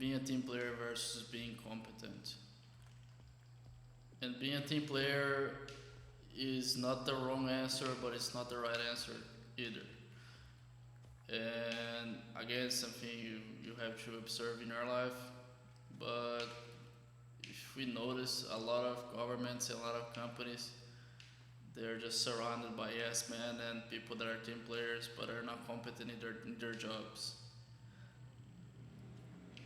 being a team player versus being competent. And being a team player is not the wrong answer, but it's not the right answer either. And again, something you have to observe in your life. But if we notice a lot of governments and a lot of companies, they're just surrounded by yes men and people that are team players but are not competent in their jobs.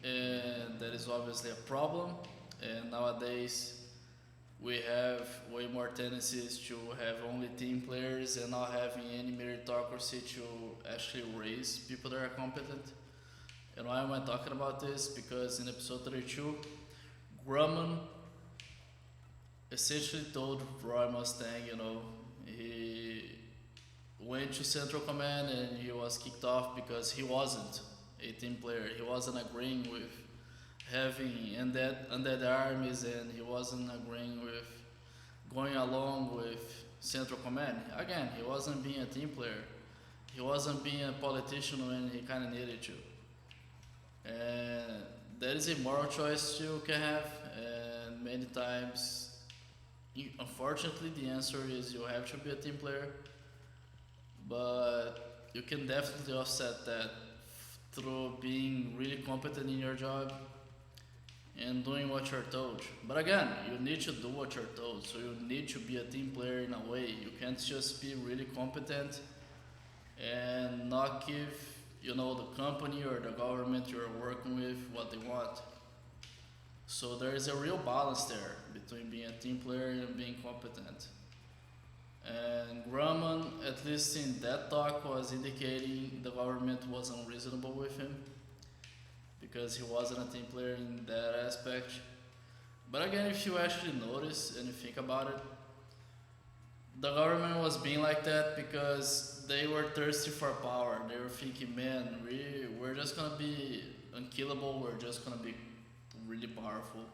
And that is obviously a problem. And nowadays, we have way more tendencies to have only team players and not having any meritocracy to actually raise people that are competent. And why am I talking about this? Because in episode 32, Grumman essentially told Roy Mustang, he went to Central Command and he was kicked off because he wasn't a team player. He wasn't agreeing with having undead armies, and he wasn't agreeing with going along with Central Command. Again, he wasn't being a team player. He wasn't being a politician when he kind of needed to. And that is a moral choice you can have, and many times, unfortunately, the answer is you have to be a team player. But you can definitely offset that through being really competent in your job and doing what you're told. But again, you need to do what you're told, so you need to be a team player in a way. You can't just be really competent and not give, the company or the government you're working with what they want. So there is a real balance there between being a team player and being competent. And Grumman, at least in that talk, was indicating the government was unreasonable with him because he wasn't a team player in that aspect. But again, if you actually notice and you think about it, the government was being like that because they were thirsty for power. They were thinking, man, we're just gonna be unkillable, we're just gonna be really powerful.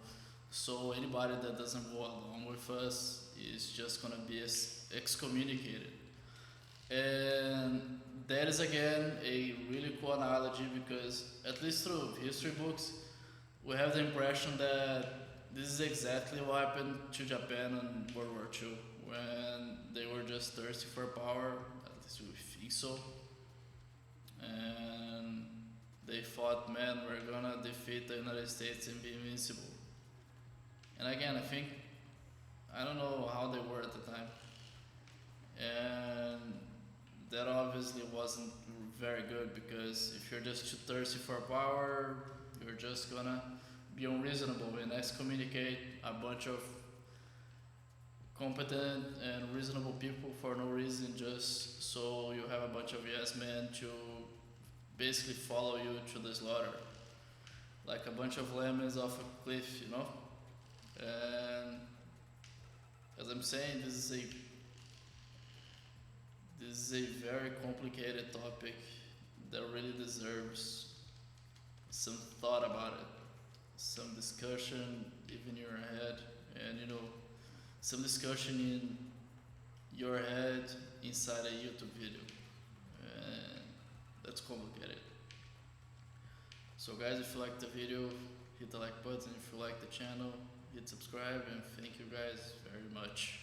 So anybody that doesn't go along with us is just gonna be excommunicated. And that is again a really cool analogy because, at least through history books, we have the impression that this is exactly what happened to Japan in World War II when they were just thirsty for power, at least we think so. And they thought, man, we're gonna defeat the United States and be invincible. And again, I don't know how they were at the time. And that obviously wasn't very good because if you're just too thirsty for power, you're just gonna be unreasonable and excommunicate a bunch of competent and reasonable people for no reason, just so you have a bunch of yes men to basically follow you to the slaughter, like a bunch of lemons off a cliff, And as I'm saying, this is a very complicated topic that really deserves some thought about it, some discussion even in your head, and some discussion in your head inside a YouTube video. And that's complicated. So guys, if you like the video, hit the like button. If you like the channel, hit subscribe, and thank you guys very much.